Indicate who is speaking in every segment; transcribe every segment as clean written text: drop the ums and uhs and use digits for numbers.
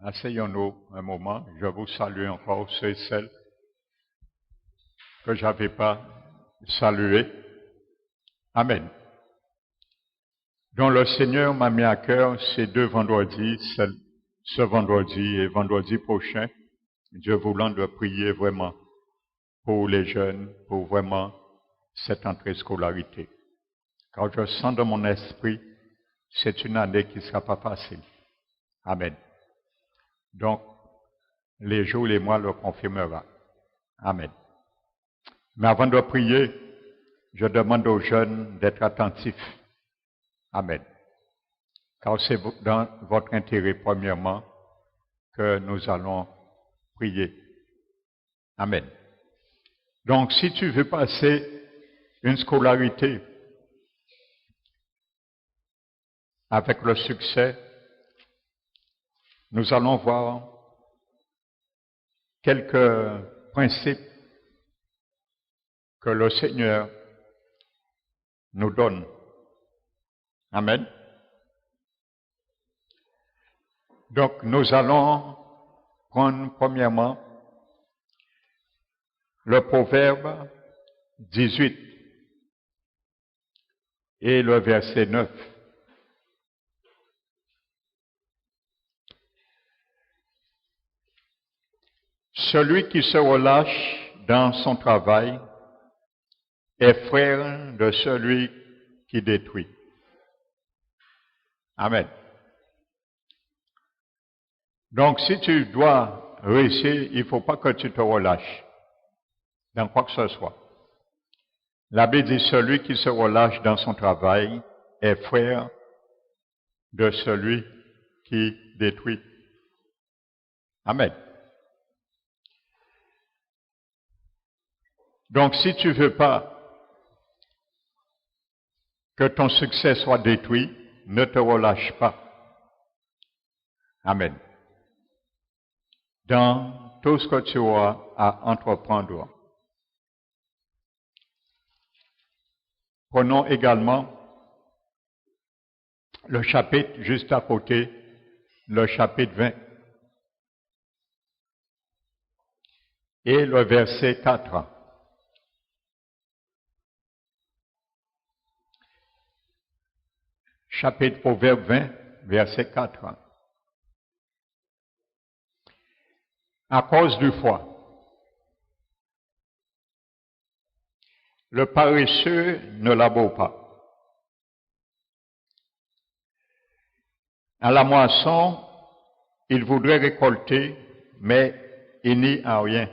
Speaker 1: Asseyons-nous un moment. Je vous salue encore ceux et celles que je n'avais pas salués. Amen. Donc le Seigneur m'a mis à cœur ces deux vendredis, ce vendredi et vendredi prochain, Dieu voulant de prier vraiment pour les jeunes, pour vraiment cette entrée scolarité. Car je sens dans mon esprit, c'est une année qui ne sera pas facile. Amen. Donc, les jours et les mois le confirmeront. Amen. Mais avant de prier, je demande aux jeunes d'être attentifs. Amen. Car c'est dans votre intérêt, premièrement, que nous allons prier. Amen. Donc, si tu veux passer une scolarité avec le succès, nous allons voir quelques principes que le Seigneur nous donne. Amen. Donc, nous allons prendre premièrement le proverbe 18 et le verset 9. Celui qui se relâche dans son travail est frère de celui qui détruit. Amen. Donc, si tu dois réussir, il ne faut pas que tu te relâches dans quoi que ce soit. La Bible dit, celui qui se relâche dans son travail est frère de celui qui détruit. Amen. Donc, si tu ne veux pas que ton succès soit détruit, ne te relâche pas. Amen. Dans tout ce que tu auras à entreprendre. Prenons également le chapitre juste à côté, le chapitre 20. Et le verset 4. Chapitre Proverbe 20, verset 4. À cause du froid, le paresseux ne labore pas. À la moisson, il voudrait récolter, mais il n'y a rien.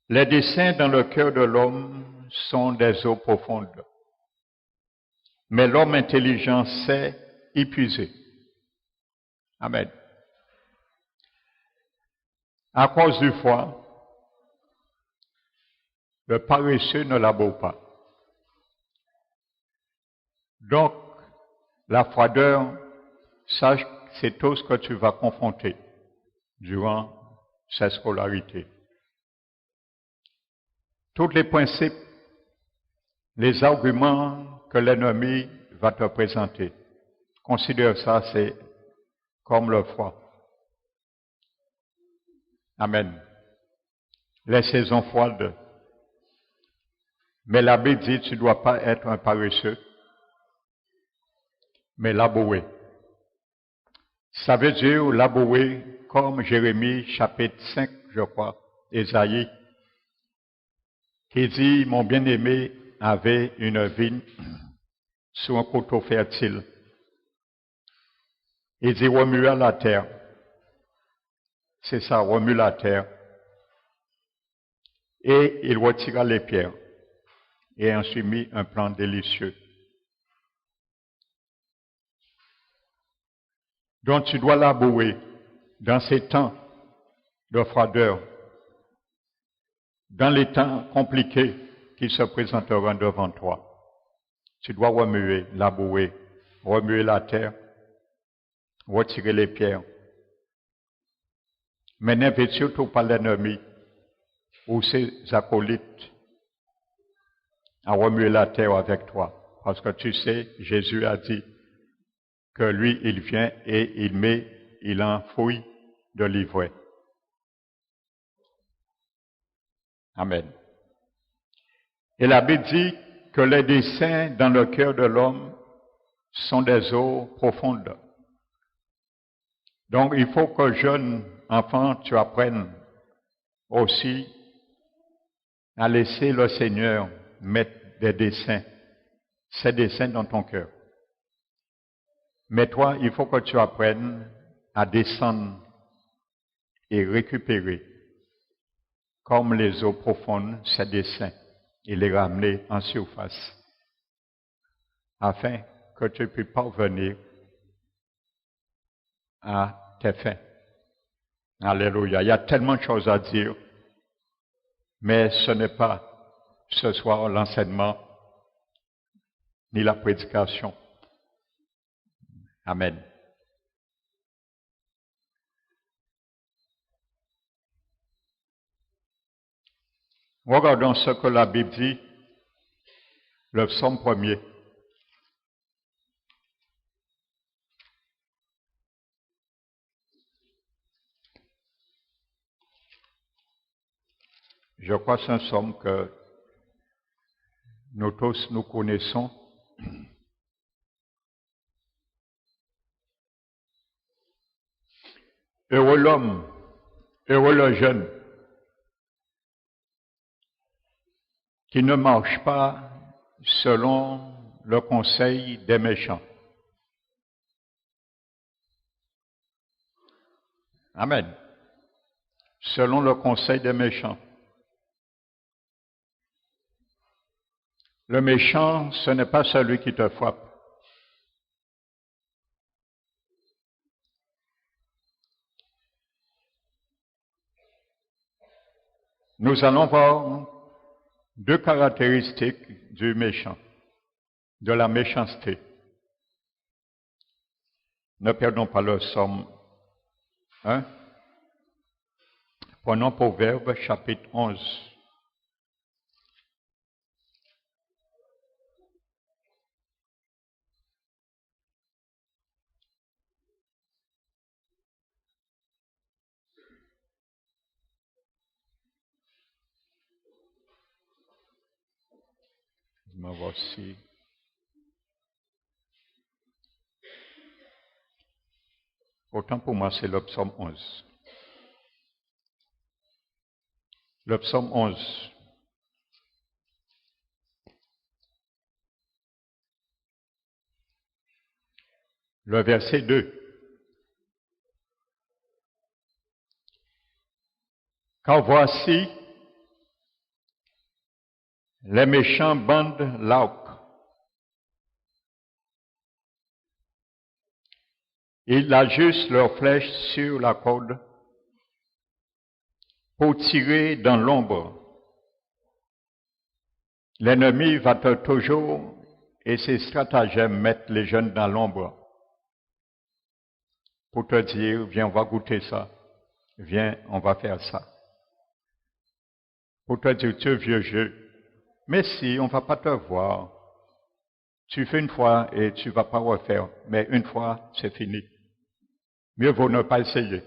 Speaker 1: Les desseins dans le cœur de l'homme sont des eaux profondes, mais l'homme intelligent sait y puiser. Amen. À cause du froid, le paresseux ne labore pas. Donc, la froideur, sache que c'est tout ce que tu vas confronter durant cette scolarité. Tous les principes, les arguments que l'ennemi va te présenter, considère ça, c'est comme le froid. Amen. Les saisons froides. Mais la Bible dit, tu ne dois pas être un paresseux, mais labourer. Ça veut dire labourer comme Jérémie chapitre 5, je crois, Ésaïe, qui dit, mon bien-aimé avait une vigne sur un coteau fertile. Il dit, remue la terre. C'est ça, remue la terre. Et il retira les pierres et ensuite mit un plant délicieux. Donc tu dois labourer dans ces temps de froideur, dans les temps compliqués qui se présenteront devant toi. Tu dois remuer, labourer, remuer la terre, retirer les pierres. Mais n'invite surtout pas l'ennemi ou ses acolytes à remuer la terre avec toi. Parce que tu sais, Jésus a dit, que lui, il vient et il enfouit de l'ivraie. Amen. Et la Bible dit que les desseins dans le cœur de l'homme sont des eaux profondes. Donc, il faut que jeune enfant, tu apprennes aussi à laisser le Seigneur mettre des desseins, ces desseins dans ton cœur. Mais toi, il faut que tu apprennes à descendre et récupérer, comme les eaux profondes, ces desseins, et les ramener en surface, afin que tu puisses parvenir à tes fins. Alléluia. Il y a tellement de choses à dire, mais ce n'est pas ce soir l'enseignement ni la prédication. Amen. Regardons ce que la Bible dit, le psaume 1er. Je crois que c'est un psaume que nous tous nous connaissons. Heureux l'homme, heureux le jeune, qui ne marche pas selon le conseil des méchants. Amen. Selon le conseil des méchants. Le méchant, ce n'est pas celui qui te frappe. Nous allons voir deux caractéristiques du méchant, de la méchanceté. Ne perdons pas le psaume 1. Prenons Proverbe chapitre 11. Me voici. Autant pour moi, c'est le psaume 11. Le psaume 11. Le verset 2. Car voici, les méchants bandent l'arc. Ils ajustent leurs flèches sur la corde pour tirer dans l'ombre. L'ennemi va toujours, et ses stratagèmes mettent les jeunes dans l'ombre pour te dire, viens, on va goûter ça. Viens, on va faire ça. Pour te dire, tu es vieux jeu. Mais si, on ne va pas te voir. Tu fais une fois et tu ne vas pas refaire. Mais une fois, c'est fini. Mieux vaut ne pas essayer.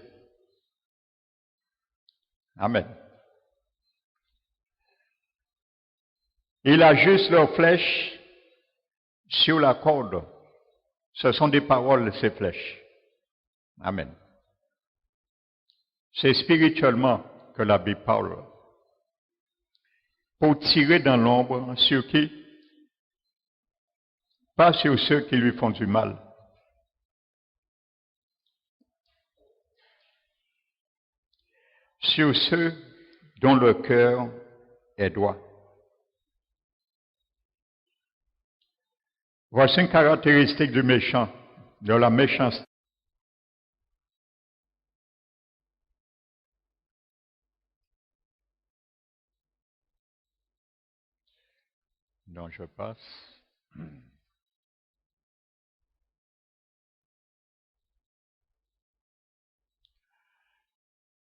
Speaker 1: Amen. Ils ajustent leurs flèches sur la corde. Ce sont des paroles, ces flèches. Amen. C'est spirituellement que la Bible parle. Pour tirer dans l'ombre sur qui? Pas sur ceux qui lui font du mal. Sur ceux dont le cœur est droit. Voici une caractéristique du méchant, de la méchanceté. Donc je passe.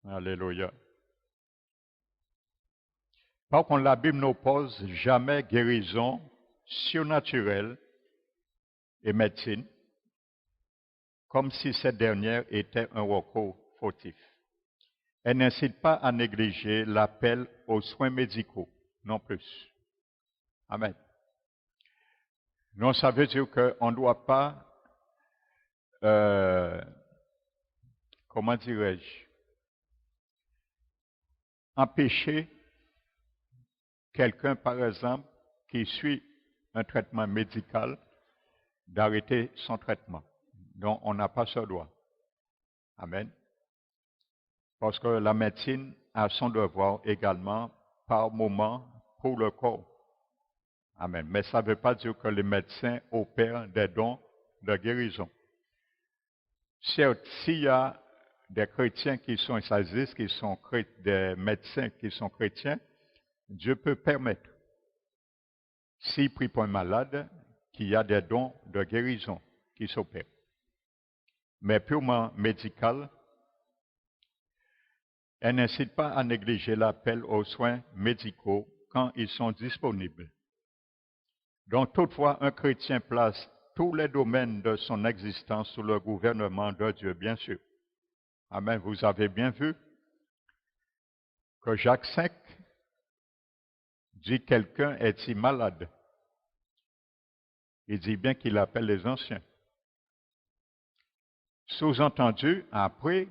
Speaker 1: Alléluia. Par contre, la Bible n'oppose jamais guérison surnaturelle et médecine. comme si cette dernière était un recours fautif. Elle n'incite pas à négliger l'appel aux soins médicaux, non plus. Amen. Donc ça veut dire qu'on ne doit pas, comment dirais-je, empêcher quelqu'un, par exemple, qui suit un traitement médical, d'arrêter son traitement. Donc on n'a pas ce droit. Amen. Parce que la médecine a son devoir également par moment pour le corps. Amen. Mais ça ne veut pas dire que les médecins opèrent des dons de guérison. Certes, s'il y a des chrétiens qui sont, ça existe, qui sont des médecins qui sont chrétiens, Dieu peut permettre, s'il prie pour un malade, qu'il y a des dons de guérison qui s'opèrent. Mais purement médical, elle n'incite pas à négliger l'appel aux soins médicaux quand ils sont disponibles. Donc, toutefois, un chrétien place tous les domaines de son existence sous le gouvernement de Dieu, bien sûr. Amen. Vous avez bien vu que Jacques V dit quelqu'un est-il malade? Il dit bien qu'il appelle les anciens. Sous-entendu, après,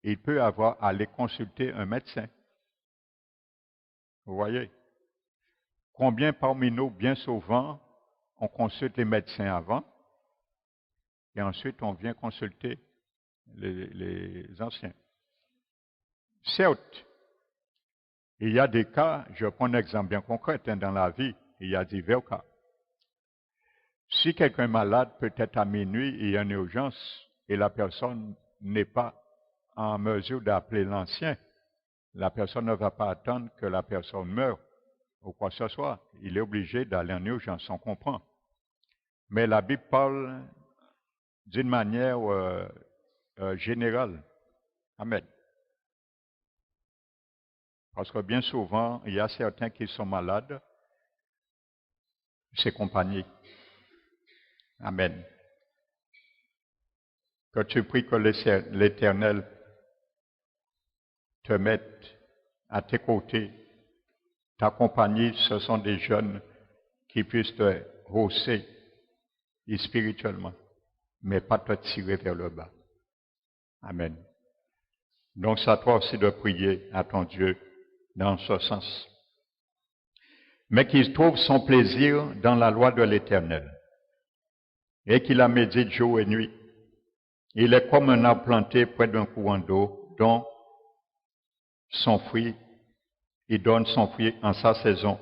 Speaker 1: il peut avoir à aller consulter un médecin. Vous voyez? Combien parmi nous, bien souvent, on consulte les médecins avant et ensuite on vient consulter les anciens. Certes, il y a des cas, je prends un exemple bien concret, dans la vie, il y a divers cas. Si quelqu'un est malade, peut-être à minuit, il y a une urgence et la personne n'est pas en mesure d'appeler l'ancien, la personne ne va pas attendre que la personne meure ou quoi que ce soit. Il est obligé d'aller en urgence, on comprend. Mais la Bible parle d'une manière générale. Amen. Parce que bien souvent, il y a certains qui sont malades, c'est compagnie. Amen. Que tu pries que l'Éternel te mette à tes côtés, t'accompagner, ce sont des jeunes qui puissent te hausser spirituellement, mais pas te tirer vers le bas. Amen. Donc, c'est à toi aussi de prier à ton Dieu dans ce sens. Mais qu'il trouve son plaisir dans la loi de l'Éternel et qu'il la médite jour et nuit. Il est comme un arbre planté près d'un courant d'eau dont son fruit, il donne son fruit en sa saison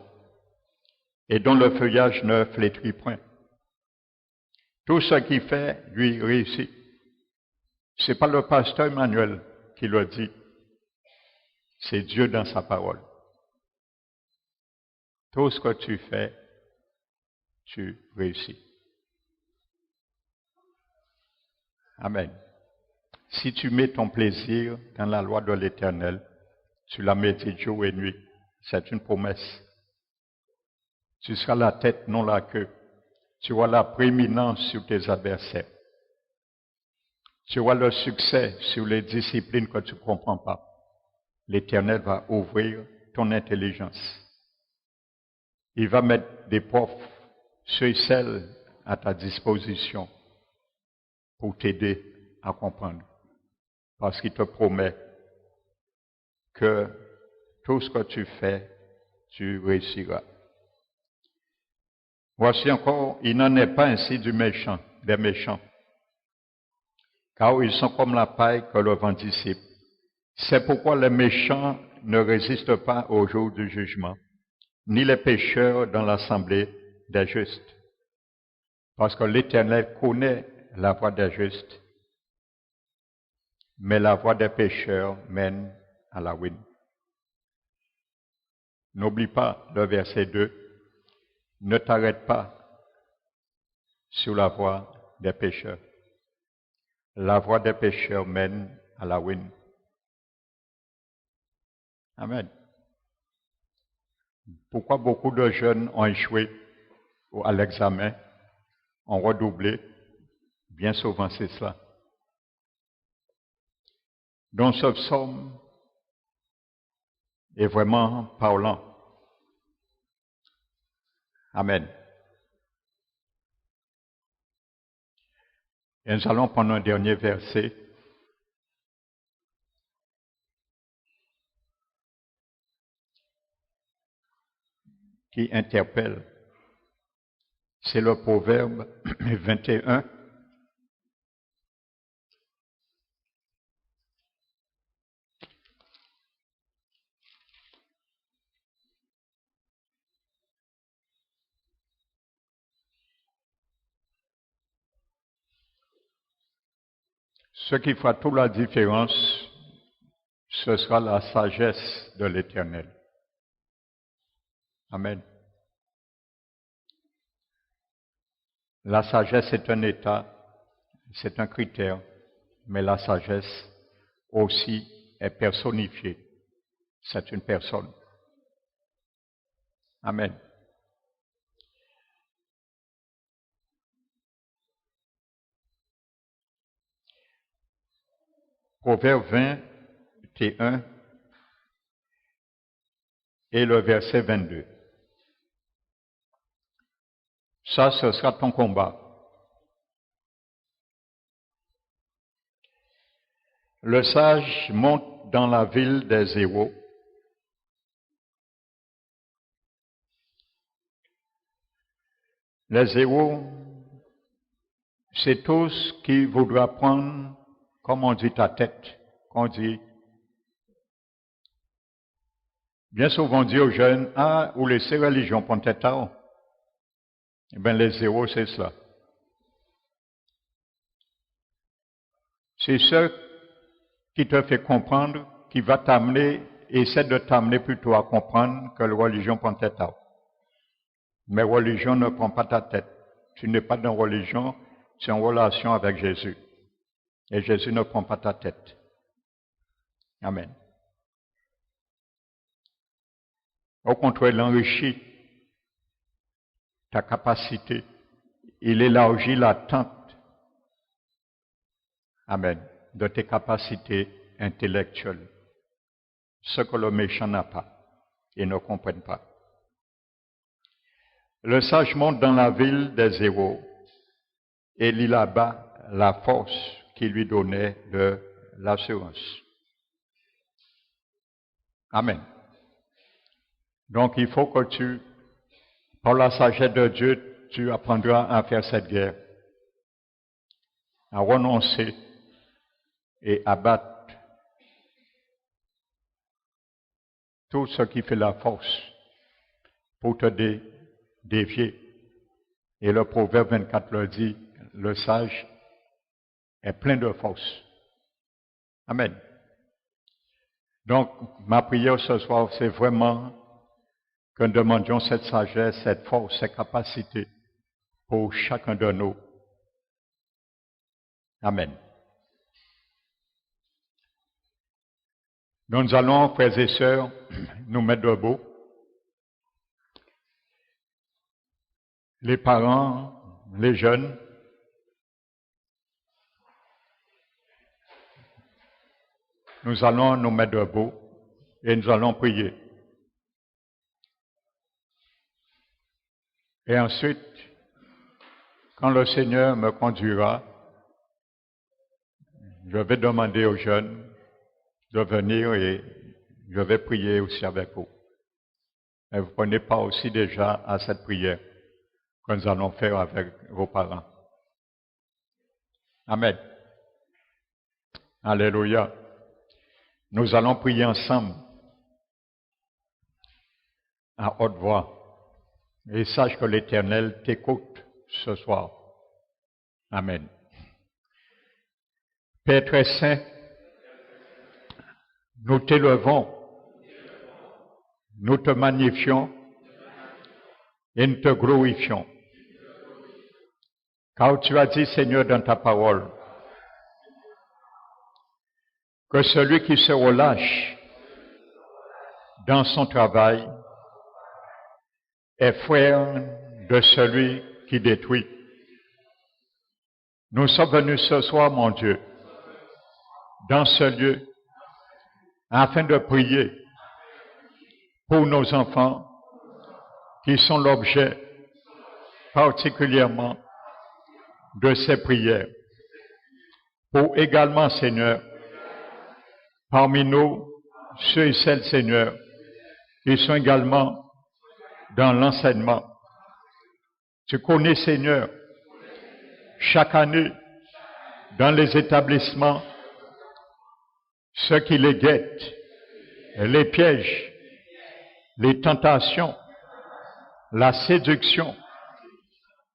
Speaker 1: et dont le feuillage ne flétrit point. Tout ce qu'il fait lui réussit. C'est pas le pasteur Emmanuel qui le dit, c'est Dieu dans sa parole. Tout ce que tu fais, tu réussis. Amen. Si tu mets ton plaisir dans la loi de l'Éternel, tu la médites jour et nuit. C'est une promesse. Tu seras la tête, non la queue. Tu auras la prééminence sur tes adversaires. Tu auras le succès sur les disciplines que tu ne comprends pas. L'Éternel va ouvrir ton intelligence. Il va mettre des profs, ceux et celles à ta disposition pour t'aider à comprendre. Parce qu'il te promet que tout ce que tu fais, tu réussiras. Voici encore, il n'en est pas ainsi des méchants, car ils sont comme la paille que le vent dissipe. C'est pourquoi les méchants ne résistent pas au jour du jugement, ni les pécheurs dans l'assemblée des justes. Parce que l'Éternel connaît la voie des justes, mais la voie des pécheurs mène à la ruine. N'oublie pas le verset 2. Ne t'arrête pas sur la voie des pécheurs. La voie des pécheurs mène à la ruine. Amen. Pourquoi beaucoup de jeunes ont échoué à l'examen, ont redoublé? Bien souvent, c'est cela. dont ce psaume est vraiment parlant. Amen. Et nous allons prendre un dernier verset qui interpelle. C'est le Proverbe 21. Ce qui fera toute la différence, ce sera la sagesse de l'Éternel. Amen. La sagesse est un état, c'est un critère, mais la sagesse aussi est personnifiée. C'est une personne. Amen. Proverbe 21 et le verset 22. Ça, ce sera ton combat. Le sage monte dans la ville des héros. Les héros, c'est tous qui voudront prendre, comme on dit, ta tête. On dit, bien souvent on dit aux jeunes, ah, ou laissez religion prendre tête à eux. Eh bien, les héros, c'est cela. C'est ce qui te fait comprendre, qui va t'amener, essaie de t'amener plutôt à comprendre que la religion prend tête à eux. Mais religion ne prend pas ta tête. Tu n'es pas dans religion, tu es en relation avec Jésus. Et Jésus ne prend pas ta tête. Amen. Au contraire, il enrichit ta capacité. Il élargit l'attente. Amen. De tes capacités intellectuelles. Ce que le méchant n'a pas et ne comprenne pas. Le sage monte dans la ville des héros et il là-bas la force qui lui donnait de l'assurance. Amen. Donc il faut que par la sagesse de Dieu, tu apprendras à faire cette guerre, à renoncer et à battre tout ce qui fait la force pour te dévier. Et le Proverbe 24 le dit, le sage est plein de force. Amen. Donc, ma prière ce soir, c'est vraiment que nous demandions cette sagesse, cette force, cette capacité pour chacun de nous. Amen. Nous allons, frères et sœurs, nous mettre debout. Les parents, les jeunes, nous allons nous mettre debout et nous allons prier. Et ensuite, quand le Seigneur me conduira, je vais demander aux jeunes de venir et je vais prier aussi avec vous. Et vous prenez part aussi déjà à cette prière que nous allons faire avec vos parents. Amen. Alléluia. Nous allons prier ensemble à haute voix. Et sache que l'Éternel t'écoute ce soir. Amen. Père très saint, nous t'élevons, nous te magnifions et nous te glorifions. Car tu as dit, Seigneur, dans ta parole, que celui qui se relâche dans son travail est frère de celui qui détruit. Nous sommes venus ce soir, mon Dieu, dans ce lieu afin de prier pour nos enfants qui sont l'objet particulièrement de ces prières. Pour également, Seigneur, parmi nous, ceux et celles, Seigneur, qui sont également dans l'enseignement. Tu connais, Seigneur, chaque année, dans les établissements, ce qui les guette, les pièges, les tentations, la séduction,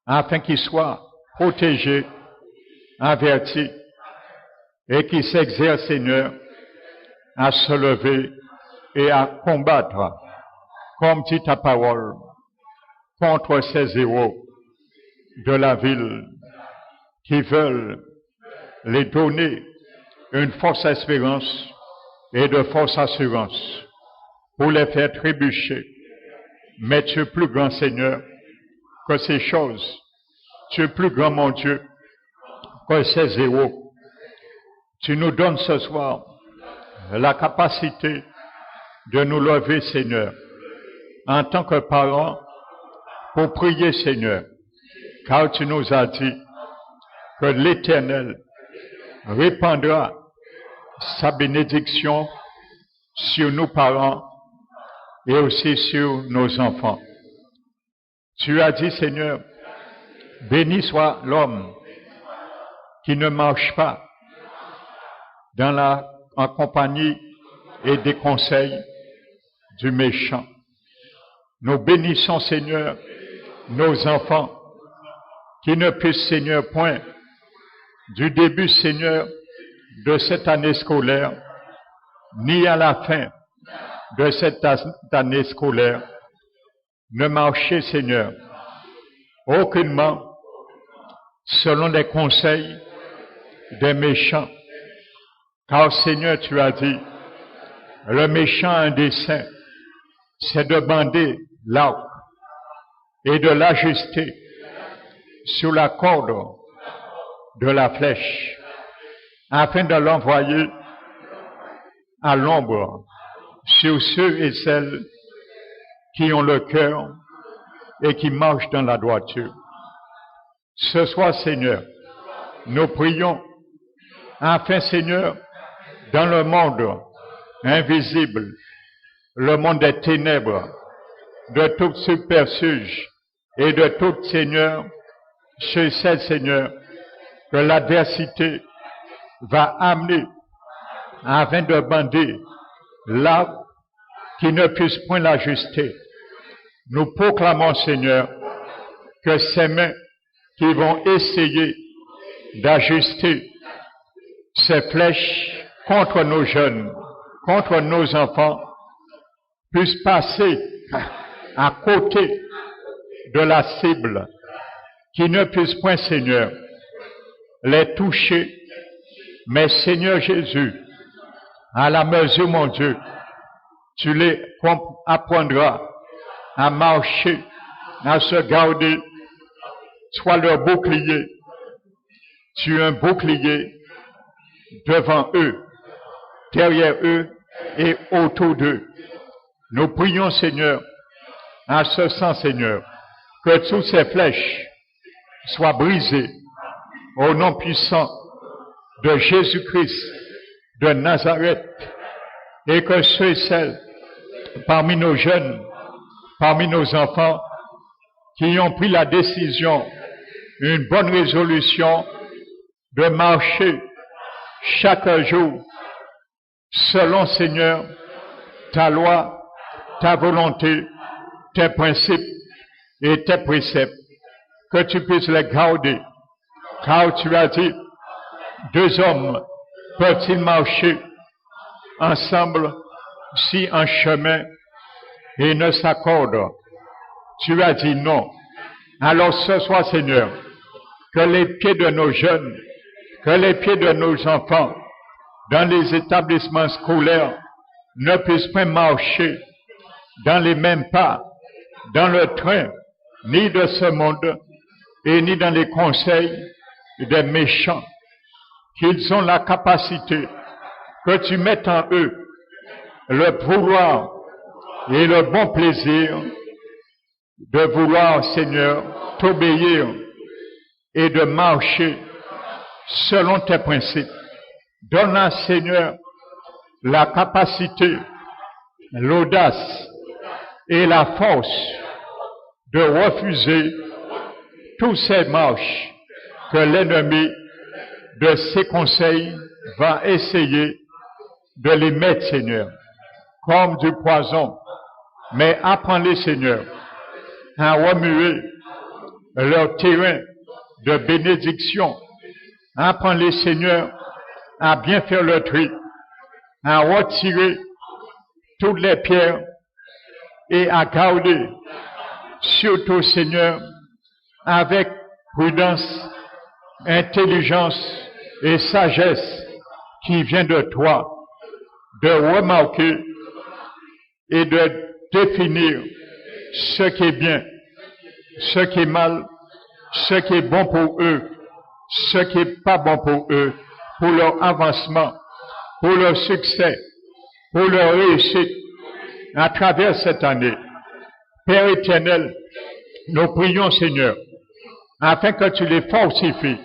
Speaker 1: afin qu'ils soient protégés, avertis, et qu'ils s'exercent, Seigneur, à se lever et à combattre, comme dit ta parole, contre ces héros de la ville qui veulent les donner une fausse espérance et de fausse assurance pour les faire trébucher. Mais tu es plus grand, Seigneur, que ces choses. Tu es plus grand, mon Dieu, que ces héros. Tu nous donnes ce soir la capacité de nous lever, Seigneur, en tant que parents, pour prier, Seigneur, car tu nous as dit que l'Éternel répandra sa bénédiction sur nos parents et aussi sur nos enfants. Tu as dit, Seigneur, béni soit l'homme qui ne marche pas en compagnie et des conseils du méchant. Nous bénissons, Seigneur, nos enfants qui ne puissent, Seigneur, point du début, Seigneur, de cette année scolaire, ni à la fin de cette année scolaire, ne marcher, Seigneur, aucunement selon les conseils des méchants. Car, Seigneur, tu as dit, le méchant a un dessein, c'est de bander l'arc et de l'ajuster sur la corde de la flèche, afin de l'envoyer à l'ombre sur ceux et celles qui ont le cœur et qui marchent dans la droiture. Ce soir, Seigneur, nous prions afin, Seigneur, dans le monde invisible, le monde des ténèbres, de tout subterfuge et de tout, Seigneur, je sais, Seigneur, que l'adversité va amener afin de bander l'arc qui ne puisse point l'ajuster. Nous proclamons, Seigneur, que ces mains qui vont essayer d'ajuster ces flèches contre nos jeunes, contre nos enfants, puissent passer à côté de la cible, qui ne puisse point, Seigneur, les toucher. Mais, Seigneur Jésus, à la mesure, mon Dieu, tu les apprendras à marcher, à se garder. Sois leur bouclier. Tu es un bouclier devant eux, derrière eux et autour d'eux. Nous prions, Seigneur, en ce sens, Seigneur, que toutes ces flèches soient brisées au nom puissant de Jésus-Christ de Nazareth, et que ceux et celles parmi nos jeunes, parmi nos enfants, qui ont pris la décision, une bonne résolution de marcher chaque jour selon, Seigneur, ta loi, ta volonté, tes principes et tes préceptes, que tu puisses les garder, car tu as dit, deux hommes peuvent-ils marcher ensemble si un chemin et ne s'accordent? Tu as dit non. Alors ce soir, Seigneur, que les pieds de nos jeunes, que les pieds de nos enfants, dans les établissements scolaires, ne puissent pas marcher dans les mêmes pas, dans le train, ni de ce monde, et ni dans les conseils des méchants, qu'ils ont la capacité que tu mettes en eux le vouloir et le bon plaisir de vouloir, Seigneur, t'obéir et de marcher selon tes principes. Donne-nous, Seigneur, la capacité, l'audace et la force de refuser tous ces marches que l'ennemi de ses conseils va essayer de les mettre, Seigneur, comme du poison. Mais apprends-les, Seigneur, à remuer leur terrain de bénédiction. Apprends-les, Seigneur, à bien faire le tri, à retirer toutes les pierres et à garder, surtout, Seigneur, avec prudence, intelligence et sagesse qui vient de toi, de remarquer et de définir ce qui est bien, ce qui est mal, ce qui est bon pour eux, ce qui est pas bon pour eux, pour leur avancement, pour leur succès, pour leur réussite à travers cette année. Père éternel, nous prions, Seigneur, afin que tu les fortifies,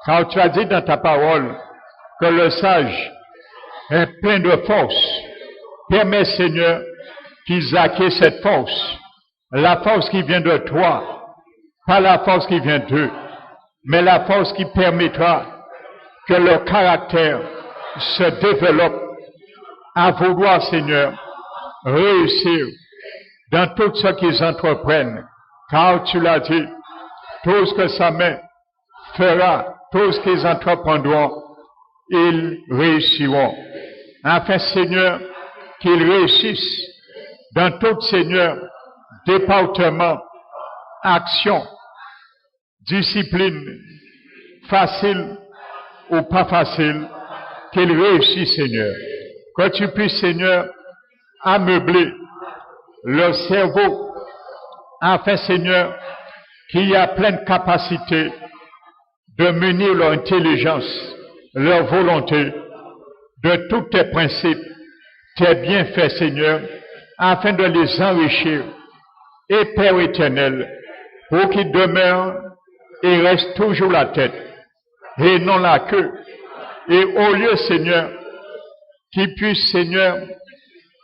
Speaker 1: car tu as dit dans ta parole que le sage est plein de force. Permets, Seigneur, qu'ils acquièrent cette force, la force qui vient de toi, pas la force qui vient d'eux, mais la force qui permettra que leur caractère se développe à vouloir, Seigneur, réussir dans tout ce qu'ils entreprennent, car tu l'as dit, tout ce que sa main fera, tout ce qu'ils entreprendront, ils réussiront. Afin, Seigneur, qu'ils réussissent dans tout, Seigneur, département, action, discipline, facile ou pas facile, qu'ils réussissent, Seigneur. Que tu puisses, Seigneur, ameubler leur cerveau, afin, Seigneur, qu'il y ait pleine capacité de munir leur intelligence, leur volonté, de tous tes principes, tes bienfaits, Seigneur, afin de les enrichir. Et Père éternel, pour qu'ils demeurent et restent toujours la tête, et non la queue. Et au lieu, Seigneur, qu'ils puissent, Seigneur,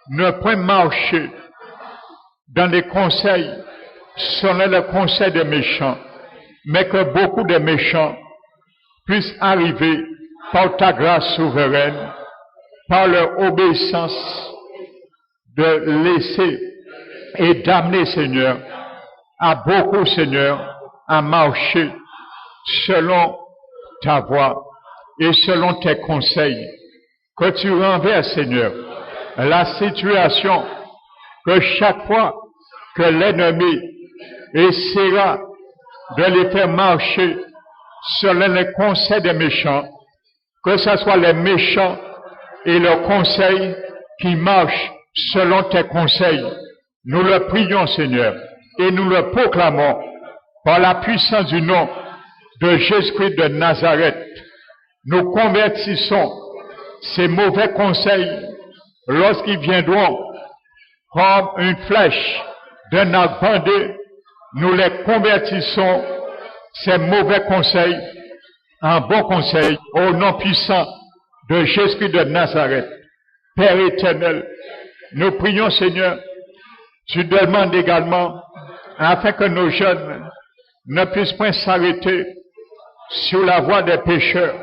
Speaker 1: ne point marcher dans les conseils, selon le conseil des méchants, mais que beaucoup de méchants puissent arriver par ta grâce souveraine, par leur obéissance, de laisser et d'amener, Seigneur, à beaucoup, Seigneur, à marcher selon ta voie et selon tes conseils. Que tu renverses, Seigneur, la situation que chaque fois que l'ennemi essaiera de les faire marcher selon les conseils des méchants, que ce soit les méchants et leurs conseils qui marchent selon tes conseils. Nous le prions, Seigneur, et nous le proclamons par la puissance du nom de Jésus-Christ de Nazareth. Nous convertissons ces mauvais conseils lorsqu'ils viendront comme une flèche d'un arc bandé. Nous les convertissons, ces mauvais conseils, en bons conseils, au nom puissant de Jésus-Christ de Nazareth. Père éternel, nous prions, Seigneur, tu demandes également, afin que nos jeunes ne puissent point s'arrêter sur la voie des pécheurs,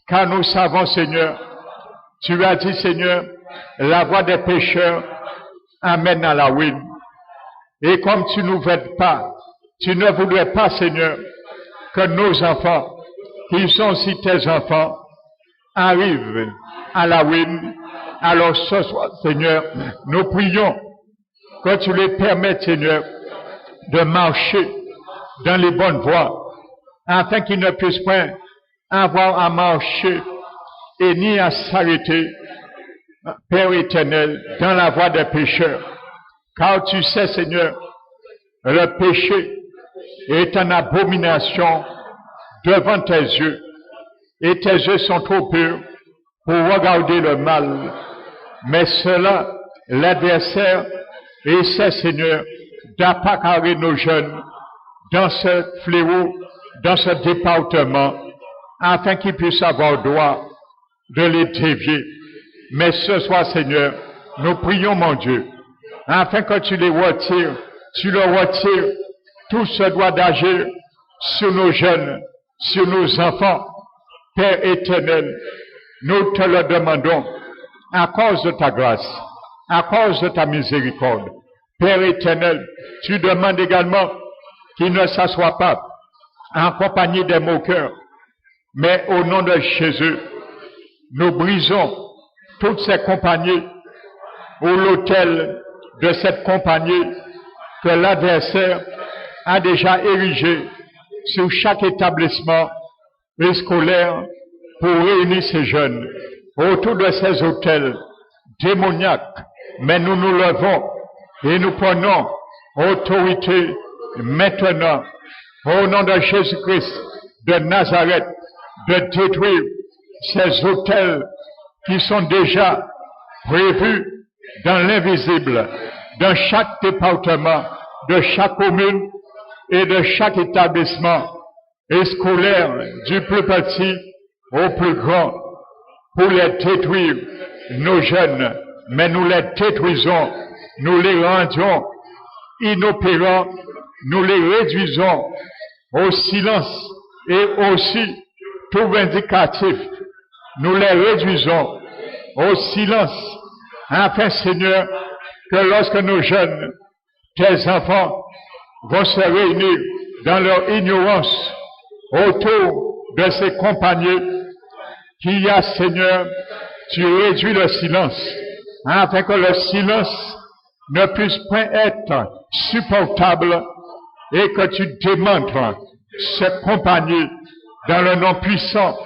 Speaker 1: car nous savons, Seigneur, tu as dit, Seigneur, la voie des pécheurs amène à la ruine. Et comme tu ne veux pas, tu ne voudrais pas, Seigneur, que nos enfants, qui sont aussi tes enfants, arrivent à la ruine. Alors ce soir, Seigneur, nous prions que tu les permettes, Seigneur, de marcher dans les bonnes voies, afin qu'ils ne puissent point avoir à marcher et ni à s'arrêter, Père éternel, dans la voie des pécheurs. Car tu sais, Seigneur, le péché est une abomination devant tes yeux, et tes yeux sont trop purs pour regarder le mal. Mais cela, l'adversaire essaie, Seigneur, d'accaparer nos jeunes dans ce fléau, dans ce département, afin qu'ils puissent avoir droit de les dévier. Mais ce soir, Seigneur, nous prions, mon Dieu, afin que tu les retires, tu leur retires tout ce droit d'agir sur nos jeunes, sur nos enfants. Père éternel, nous te le demandons à cause de ta grâce, à cause de ta miséricorde. Père éternel, tu demandes également qu'ils ne s'assoient pas en compagnie des moqueurs, mais au nom de Jésus, nous brisons toutes ces compagnies ou l'autel de cette compagnie que l'adversaire a déjà érigé sur chaque établissement scolaire pour réunir ces jeunes autour de ces autels démoniaques. Mais nous nous levons et nous prenons autorité maintenant au nom de Jésus-Christ de Nazareth de détruire ces autels qui sont déjà prévus dans l'invisible, dans chaque département, de chaque commune et de chaque établissement scolaire, du plus petit au plus grand, pour les détruire, nos jeunes. Mais nous les détruisons, nous les rendons inopérants, nous les réduisons au silence et aussi tout vindicatif. Nous les réduisons au silence, afin, Seigneur, que lorsque nos jeunes, tes enfants, vont se réunir dans leur ignorance autour de ces compagnies, qu'il y a, Seigneur, tu réduis le silence, afin que le silence ne puisse pas être supportable et que tu démontres cette compagnie dans le nom puissant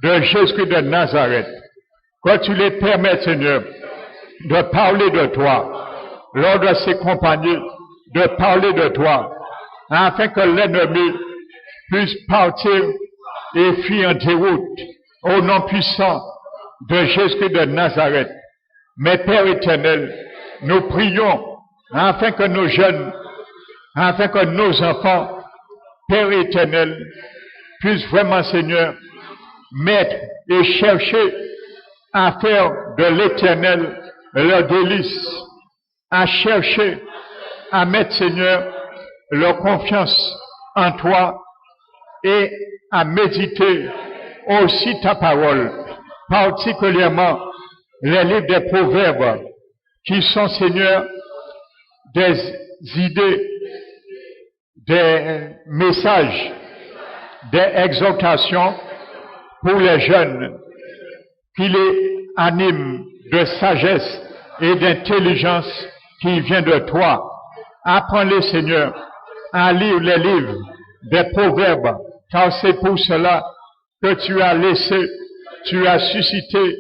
Speaker 1: de Jésus de Nazareth. Que tu les permettes, Seigneur, de parler de toi lors de ces compagnies, de parler de toi, afin que l'ennemi puisse partir et fuir en déroute au nom puissant de Jésus de Nazareth. Mais Père éternel, nous prions afin que nos jeunes, afin que nos enfants, Père éternel, puissent vraiment, Seigneur, mettre et chercher à faire de l'éternel leur délice, à chercher à mettre, Seigneur, leur confiance en toi et à méditer aussi ta parole, particulièrement les livres des proverbes qui sont, Seigneur, des idées, des messages, des exhortations pour les jeunes, qui les animent de sagesse et d'intelligence qui vient de toi. Apprends-les, Seigneur, à lire les livres des proverbes, car c'est pour cela que tu as laissé, tu as suscité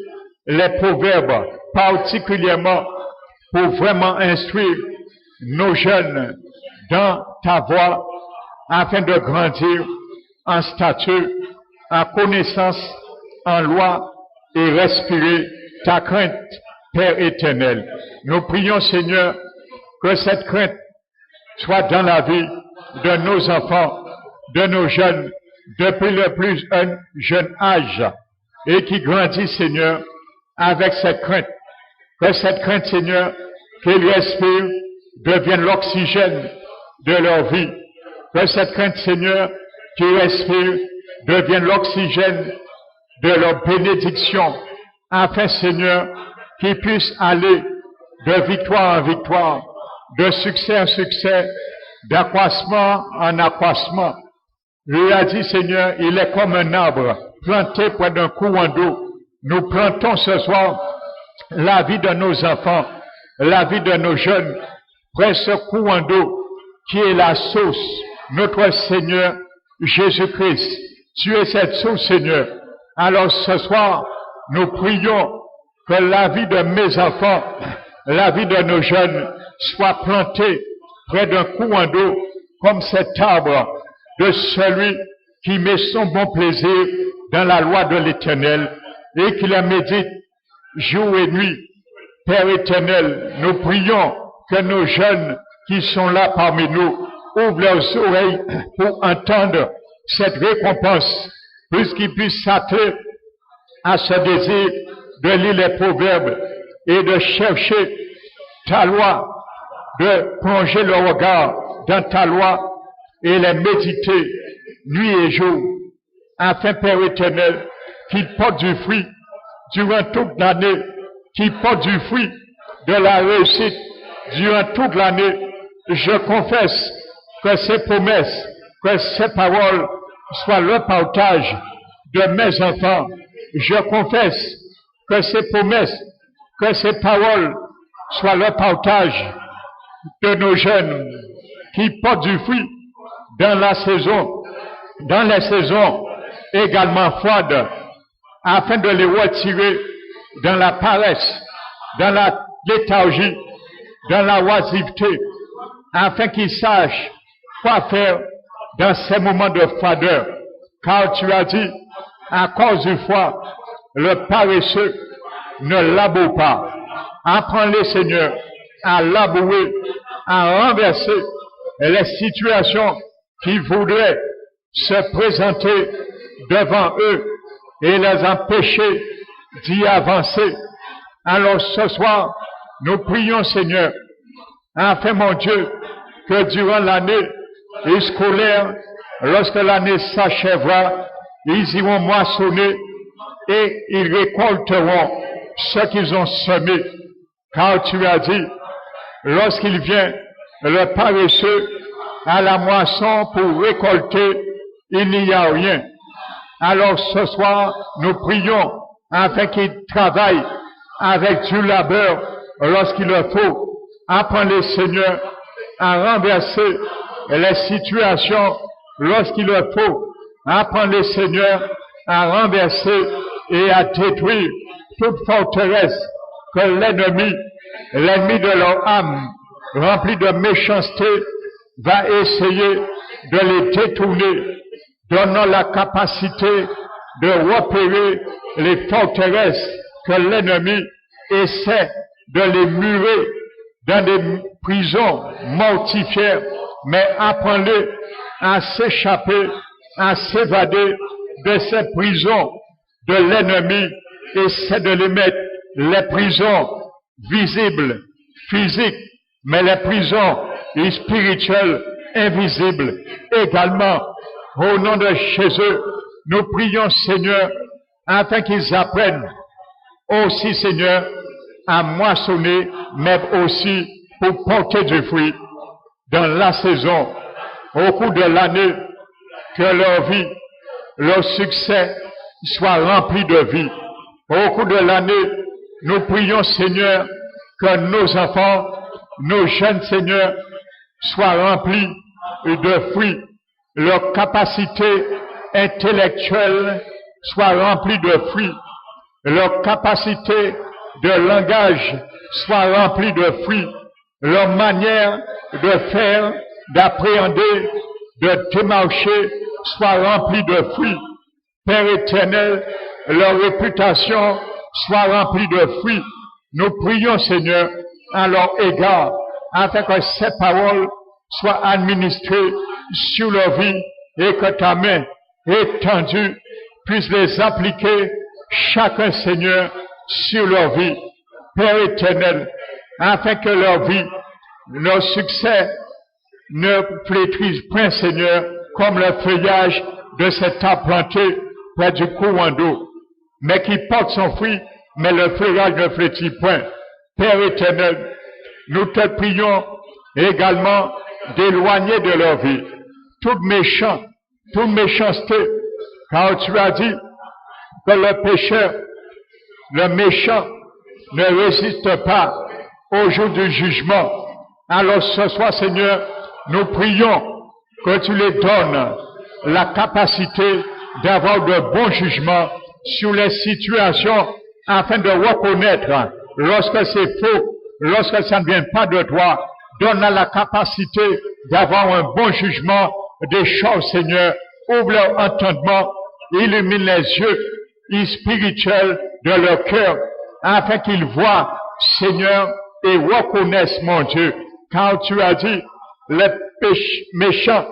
Speaker 1: les proverbes, particulièrement pour vraiment instruire nos jeunes dans ta voie, afin de grandir en stature, en connaissance, en loi, et respirer ta crainte, Père éternel. Nous prions, Seigneur, que cette crainte soit dans la vie de nos enfants, de nos jeunes, depuis le plus jeune âge, et qui grandit, Seigneur, avec cette crainte. Que cette crainte, Seigneur, qu'ils respirent, devienne l'oxygène de leur vie. Que cette crainte, Seigneur, qu'ils respirent, devienne l'oxygène de leur bénédiction, afin, Seigneur, qu'ils puissent aller de victoire en victoire, de succès en succès, d'accroissement en accroissement. Lui a dit, Seigneur, il est comme un arbre planté près d'un courant d'eau. Nous plantons ce soir la vie de nos enfants, la vie de nos jeunes, près ce courant d'eau qui est la source, notre Seigneur Jésus-Christ. Tu es cette source, Seigneur. Alors ce soir, nous prions que la vie de mes enfants, la vie de nos jeunes soit plantée près d'un courant d'eau comme cet arbre de celui qui met son bon plaisir dans la loi de l'Éternel et qui la médite jour et nuit. Père éternel, nous prions que nos jeunes qui sont là parmi nous ouvrent leurs oreilles pour entendre cette récompense, puisqu'ils puissent s'atteler à ce désir de lire les proverbes et de chercher ta loi, de plonger le regard dans ta loi et les méditer nuit et jour, afin, Père éternel, qu'ils portent du fruit durant toute l'année, qu'ils portent du fruit de la réussite durant toute l'année. Je confesse que ces promesses, que ces paroles soient le partage de mes enfants. Je confesse que ces promesses, que ces paroles soient le partage de nos jeunes qui portent du fruit dans les saisons également froides, afin de les retirer dans la paresse, dans la léthargie, dans la oisiveté, afin qu'ils sachent quoi faire dans ces moments de froideur. Car tu as dit, à cause du froid, le paresseux ne laboure pas. Apprends-les, Seigneur, à labourer, à renverser les situations qui voudraient se présenter devant eux et les empêcher d'y avancer. Alors ce soir, nous prions, Seigneur, afin, mon Dieu, que durant l'année scolaire, lorsque l'année s'achèvera, ils iront moissonner et ils récolteront ce qu'ils ont semé. Car tu as dit, lorsqu'il vient le paresseux à la moisson pour récolter, il n'y a rien. Alors ce soir, nous prions afin qu'ils travaillent avec du labeur lorsqu'il le faut. Apprends-les, Seigneur, à renverser les situations lorsqu'il le faut. Apprends-les, Seigneur, à renverser et à détruire toute forteresse que l'ennemi de leur âme, rempli de méchanceté, va essayer de les détourner. Donnons la capacité de repérer les forteresses que l'ennemi essaie de les murer dans des prisons mortifères, mais apprends-les à s'échapper, à s'évader de ces prisons de l'ennemi. Essaie de les mettre, les prisons visibles, physiques, mais les prisons spirituelles, invisibles également. Au nom de Jésus, nous prions, Seigneur, afin qu'ils apprennent aussi, Seigneur, à moissonner, mais aussi pour porter du fruit dans la saison, au cours de l'année, que leur vie, leur succès soit rempli de vie. Au cours de l'année, nous prions, Seigneur, que nos enfants, nos jeunes, Seigneur, soient remplis de fruits. Leur capacité intellectuelle soit remplie de fruits. Leur capacité de langage soit remplie de fruits. Leur manière de faire, d'appréhender, de démarcher soit remplie de fruits. Père éternel, leur réputation soit remplie de fruits. Nous prions, Seigneur, à leur égard, afin que ces paroles soient administrées sur leur vie et que ta main étendue puisse les appliquer chacun, Seigneur, sur leur vie. Père éternel, afin que leur vie, leur succès ne flétrisse point, Seigneur, comme le feuillage de cet arbre planté près du courant d'eau, mais qui porte son fruit, mais le feuillage ne flétrit point. Père éternel, nous te prions également d'éloigner de leur vie toute méchanceté, car tu as dit que le pécheur, le méchant, ne résiste pas au jour du jugement. Alors ce soir, Seigneur, nous prions que tu les donnes la capacité d'avoir de bons jugements sur les situations afin de reconnaître lorsque c'est faux, lorsque ça ne vient pas de toi. Donne la capacité d'avoir un bon jugement des choses, Seigneur. Ouvre leur entendement, illumine les yeux spirituels de leur cœur, afin qu'ils voient Seigneur, et reconnaissent, mon Dieu, car tu as dit, les méchants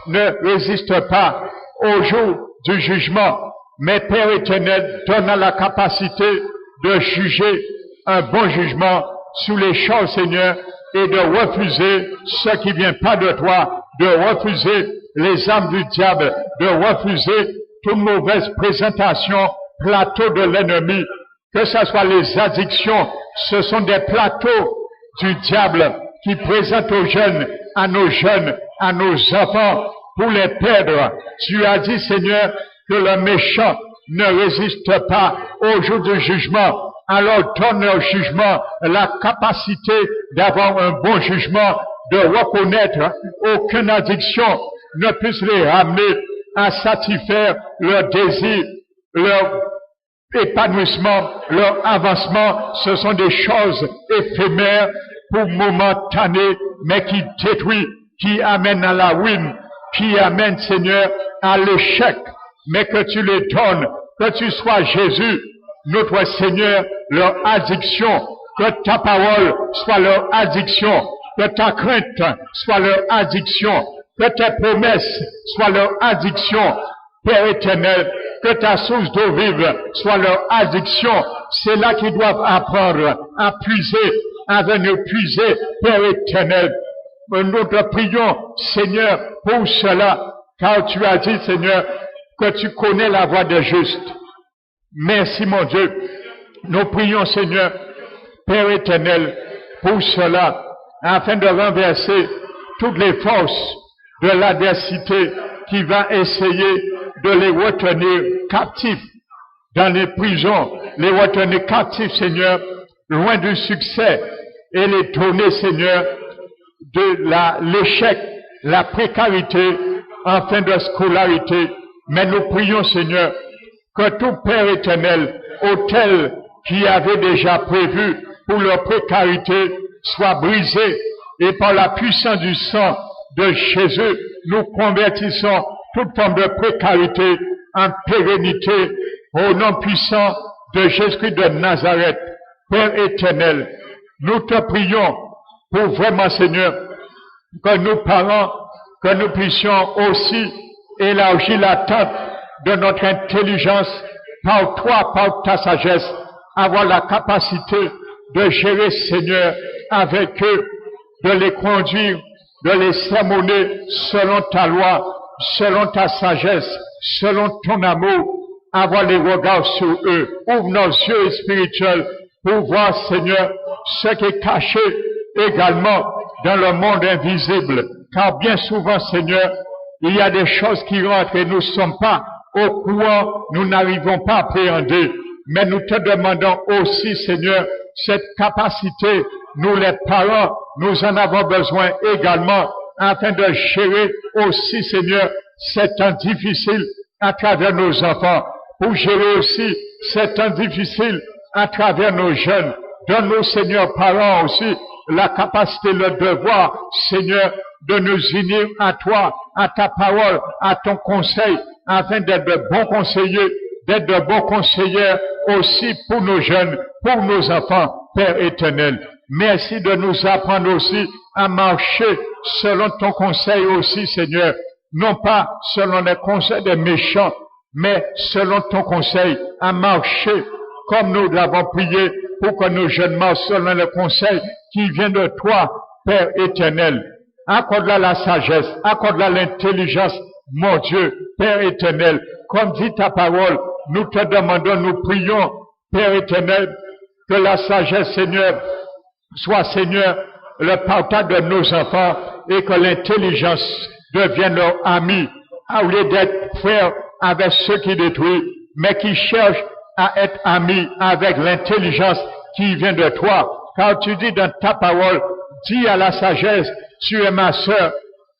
Speaker 1: ne résistent pas au jour du jugement, mais Père éternel, donne la capacité de juger un bon jugement sur les choses, Seigneur, et de refuser ce qui vient pas de toi, de refuser les âmes du diable, de refuser toute mauvaise présentation, plateau de l'ennemi, que ce soit les addictions, ce sont des plateaux du diable qui présentent aux jeunes, à nos enfants, pour les perdre. Tu as dit, Seigneur, que le méchant ne résiste pas au jour du jugement. Alors donne au jugement la capacité d'avoir un bon jugement, de reconnaître aucune addiction ne puisse les ramener à satisfaire leur désir, leur épanouissement, leur avancement. Ce sont des choses éphémères pour momentanées, mais qui détruisent, qui amènent à la ruine, qui amènent, Seigneur, à l'échec, mais que tu les donnes, que tu sois Jésus, notre Seigneur, leur addiction, que ta parole soit leur addiction, que ta crainte soit leur addiction, que tes promesses soient leur addiction, Père éternel, que ta source d'eau vive soit leur addiction. C'est là qu'ils doivent apprendre à puiser, à venir puiser, Père éternel. Nous te prions, Seigneur, pour cela, car tu as dit, Seigneur, que tu connais la voie des justes. Merci, mon Dieu. Nous prions, Seigneur, Père éternel, pour cela, afin de renverser toutes les forces de l'adversité qui va essayer de les retenir captifs dans les prisons, les retenir captifs, Seigneur, loin du succès, et les donner, Seigneur, de l'échec, la précarité, en fin de scolarité. Mais nous prions, Seigneur, que tout Père éternel, autel qui avait déjà prévu pour leur précarité, soit brisé, et par la puissance du sang de Jésus, nous convertissons toute forme de précarité en pérennité au nom puissant de Jésus-Christ de Nazareth. Père éternel, nous te prions pour vraiment, Seigneur, que nous parents, que nous puissions aussi élargir la tente de notre intelligence par toi, par ta sagesse, avoir la capacité de gérer, Seigneur, avec eux, de les conduire, de les sermonner selon ta loi, selon ta sagesse, selon ton amour, avoir les regards sur eux. Ouvre nos yeux spirituels pour voir, Seigneur, ce qui est caché également dans le monde invisible. Car bien souvent, Seigneur, il y a des choses qui rentrent et nous ne sommes pas au courant, nous n'arrivons pas à appréhender. Mais nous te demandons aussi, Seigneur, cette capacité, nous les parents, nous en avons besoin également, afin de gérer aussi, Seigneur, ces temps difficiles à travers nos enfants, pour gérer aussi ces temps difficiles à travers nos jeunes. Donne-nous, Seigneur, parents aussi, la capacité, le devoir, Seigneur, de nous unir à toi, à ta parole, à ton conseil, afin d'être de bons conseillers, d'être de bons conseillers aussi pour nos jeunes, pour nos enfants, Père éternel. Merci de nous apprendre aussi à marcher selon ton conseil aussi, Seigneur. Non pas selon les conseils des méchants, mais selon ton conseil, à marcher comme nous l'avons prié pour que nos jeunes marchent selon le conseil qui vient de toi, Père éternel. Accorde-la la sagesse, accorde-la l'intelligence, mon Dieu, Père éternel. Comme dit ta parole, nous te demandons, nous prions, Père éternel, que la sagesse, Seigneur, soit, Seigneur, le partage de nos enfants et que l'intelligence devienne leur ami, au lieu d'être frère avec ceux qui détruisent, mais qui cherchent à être amis avec l'intelligence qui vient de toi. Car tu dis dans ta parole, dis à la sagesse, tu es ma sœur,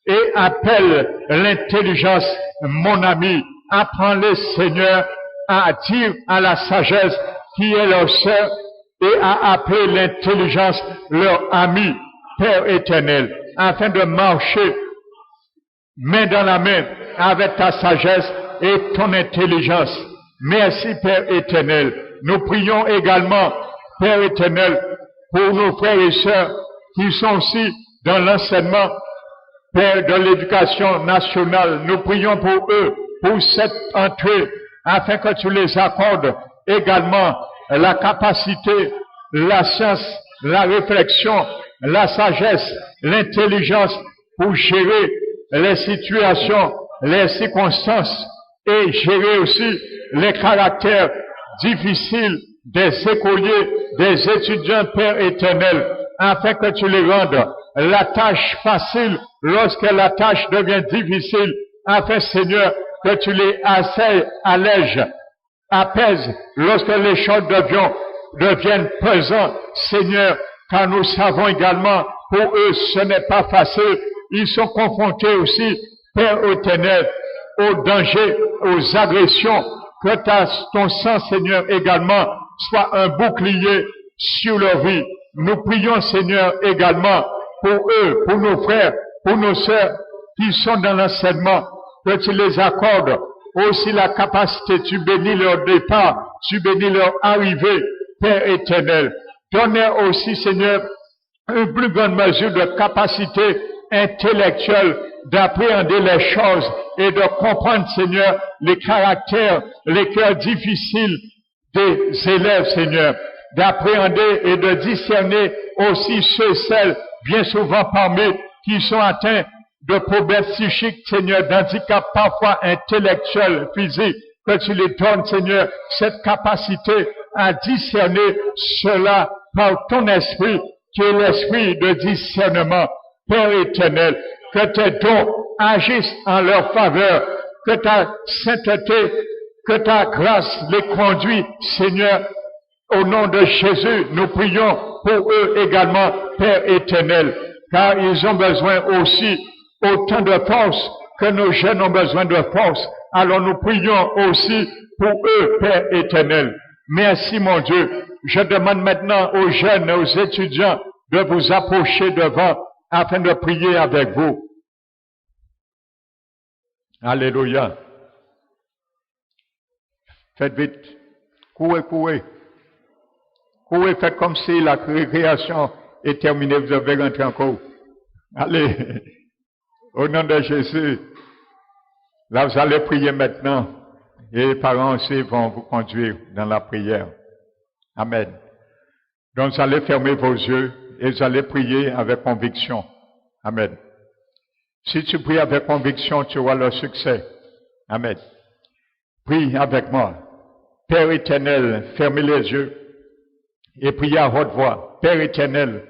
Speaker 1: et appelle l'intelligence mon ami. Apprends-les, Seigneur, à dire à la sagesse qui est leur sœur et à appeler l'intelligence leur ami, Père éternel, afin de marcher main dans la main avec ta sagesse et ton intelligence. Merci, Père éternel. Nous prions également, Père éternel, pour nos frères et sœurs qui sont aussi dans l'enseignement, Père, de l'éducation nationale. Nous prions pour eux, pour cette entrée, afin que tu les accordes également la capacité, la science, la réflexion, la sagesse, l'intelligence pour gérer les situations, les circonstances et gérer aussi les caractères difficiles des écoliers, des étudiants, Père éternel, afin que tu les rendes la tâche facile lorsque la tâche devient difficile, afin, Seigneur, que tu les allèges, apaises lorsque les choses deviennent pesantes, Seigneur, car nous savons également, pour eux, ce n'est pas facile. Ils sont confrontés aussi, Père éternel, aux dangers, aux agressions, que ton sang, Seigneur, également, soit un bouclier sur leur vie. Nous prions, Seigneur, également, pour eux, pour nos frères, pour nos sœurs, qui sont dans l'enseignement, que tu les accordes aussi la capacité, tu bénis leur départ, tu bénis leur arrivée, Père éternel. Donne aussi, Seigneur, une plus grande mesure de capacité intellectuelle d'appréhender les choses et de comprendre, Seigneur, les caractères, les cœurs difficiles des élèves, Seigneur, d'appréhender et de discerner aussi ceux et celles, bien souvent parmi qui sont atteints de problèmes psychiques, Seigneur, d'handicap parfois intellectuels, physiques, que tu les donnes, Seigneur, cette capacité à discerner cela par ton esprit, qui est l'esprit de discernement. Père éternel, que tes dons agissent en leur faveur, que ta sainteté, que ta grâce les conduit, Seigneur. Au nom de Jésus, nous prions pour eux également, Père éternel, car ils ont besoin aussi autant de force que nos jeunes ont besoin de force. Alors nous prions aussi pour eux, Père éternel. Merci, mon Dieu. Je demande maintenant aux jeunes, aux étudiants, de vous approcher devant afin de prier avec vous. Alléluia. Faites vite. Courez, courez. Courez, faites comme si la récréation est terminée, vous devez rentrer encore. Allez. Au nom de Jésus. Là, vous allez prier maintenant. Et les parents aussi vont vous conduire dans la prière. Amen. Donc, vous allez fermer vos yeux et vous allez prier avec conviction. Amen. Si tu pries avec conviction, tu auras le succès. Amen. Prie avec moi. Père éternel, fermez les yeux et priez à haute voix. Père éternel,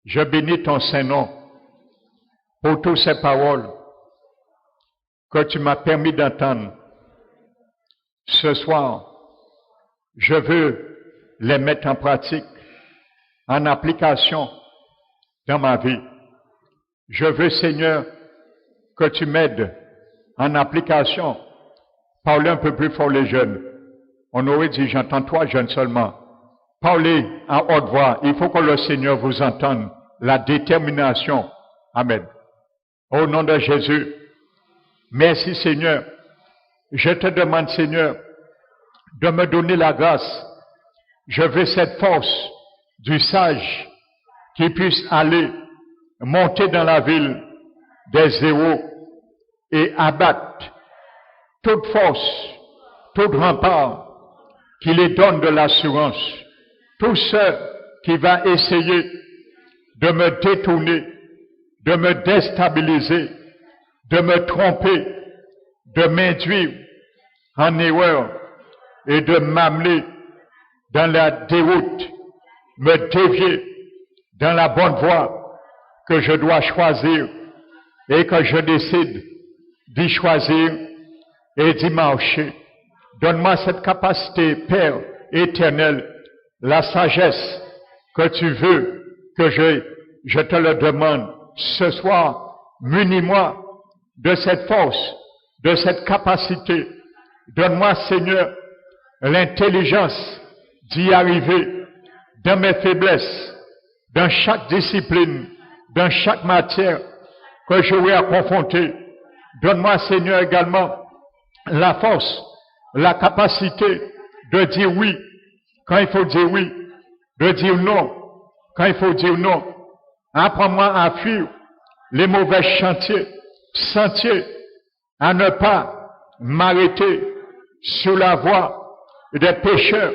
Speaker 1: je bénis ton Saint-Nom pour toutes ces paroles que tu m'as permis d'entendre. Ce soir, je veux les mettre en pratique, en application dans ma vie. Je veux, Seigneur, que tu m'aides en application. Parlez un peu plus fort les jeunes. On aurait dit, j'entends toi jeunes seulement. Parlez à haute voix. Il faut que le Seigneur vous entende. La détermination. Amen. Au nom de Jésus. Merci, Seigneur. Je te demande, Seigneur, de me donner la grâce. Je veux cette force du sage qui puisse aller monter dans la ville des héros et abattre toute force, tout rempart qui les donne de l'assurance. Tout ceux qui va essayer de me détourner, de me déstabiliser, de me tromper, de m'induire en erreur et de m'amener dans la déroute, me dévier dans la bonne voie que je dois choisir et que je décide d'y choisir et d'y marcher. Donne-moi cette capacité, Père éternel, la sagesse que tu veux que je te le demande ce soir. Munis-moi de cette force, de cette capacité. Donne-moi, Seigneur, l'intelligence d'y arriver dans mes faiblesses, dans chaque discipline, dans chaque matière que j'aurai à confronter. Donne-moi, Seigneur, également la force, la capacité de dire oui quand il faut dire oui, de dire non quand il faut dire non. Apprends-moi à fuir les mauvais sentiers, à ne pas m'arrêter sur la voie des pécheurs,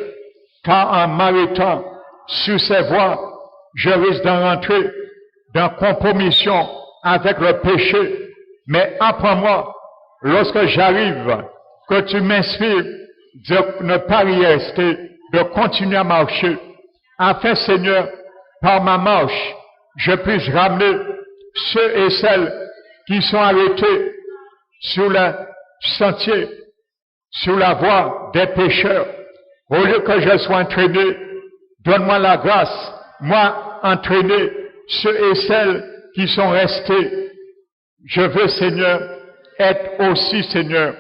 Speaker 1: car en m'arrêtant sur ces voies, je risque d'en rentrer dans compromission avec le péché. Mais apprends-moi, lorsque j'arrive, que tu m'inspires de ne pas y rester, de continuer à marcher, afin, Seigneur, par ma marche, je puisse ramener ceux et celles qui sont arrêtés sur le sentier, sur la voie des pécheurs. Au lieu que je sois entraîné, donne-moi la grâce, moi entraîner ceux et celles qui sont restés. Je veux, Seigneur, être aussi, Seigneur,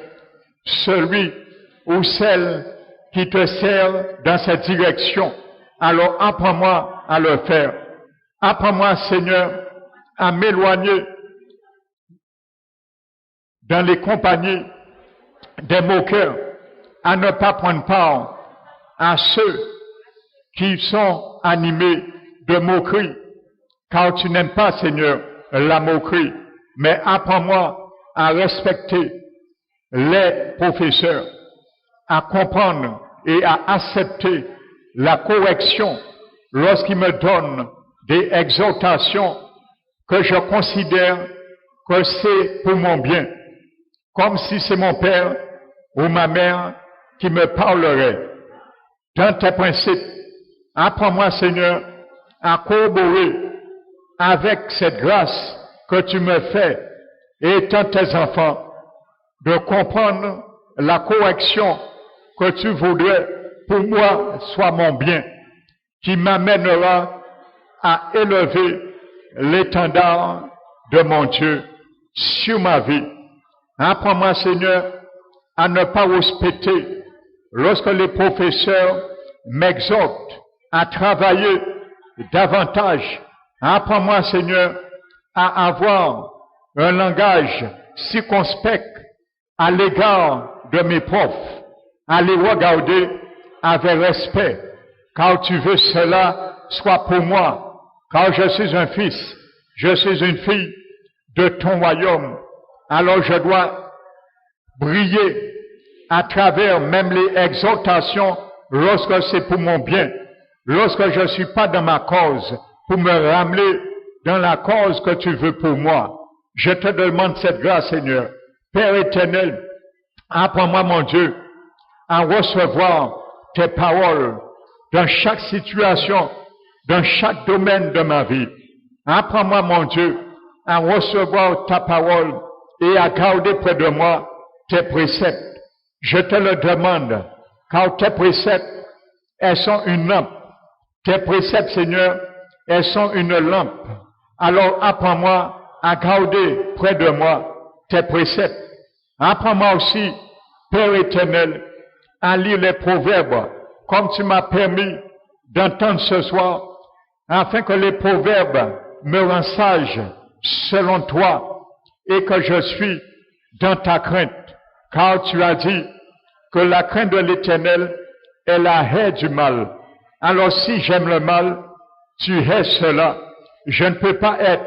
Speaker 1: celui ou celle qui te sert dans cette direction. Alors apprends-moi à le faire. Apprends-moi, Seigneur, à m'éloigner dans les compagnies des moqueurs, à ne pas prendre part à ceux qui sont animés de moquerie, car tu n'aimes pas, Seigneur, la moquerie, mais apprends-moi à respecter les professeurs, à comprendre et à accepter la correction lorsqu'ils me donnent des exhortations que je considère que c'est pour mon bien, comme si c'est mon père ou ma mère qui me parlerait. Dans tes principes, apprends-moi, Seigneur, à corroborer avec cette grâce que tu me fais, étant tes enfants, de comprendre la correction que tu voudrais pour moi soit mon bien, qui m'amènera à élever l'étendard de mon Dieu sur ma vie. Apprends-moi, Seigneur, à ne pas respecter lorsque les professeurs m'exhortent à travailler davantage. Apprends-moi, Seigneur, à avoir un langage circonspect à l'égard de mes profs, à les regarder avec respect, car tu veux cela soit pour moi, car je suis un fils, je suis une fille de ton royaume. Alors je dois briller à travers même les exhortations lorsque c'est pour mon bien, lorsque je ne suis pas dans ma cause, pour me ramener dans la cause que tu veux pour moi. Je te demande cette grâce, Seigneur. Père éternel, apprends-moi, mon Dieu, à recevoir tes paroles dans chaque situation, dans chaque domaine de ma vie. Apprends-moi, mon Dieu, à recevoir ta parole et à garder près de moi tes préceptes. Je te le demande, car tes préceptes, elles sont une lampe. Tes préceptes, Seigneur, elles sont une lampe. Alors apprends-moi à garder près de moi tes préceptes. Apprends-moi aussi, Père éternel, à lire les proverbes, comme tu m'as permis d'entendre ce soir, afin que les proverbes me rendent sage selon toi et que je suis dans ta crainte. Car tu as dit que la crainte de l'Éternel est la haie du mal. Alors si j'aime le mal, tu hais cela. Je ne peux pas être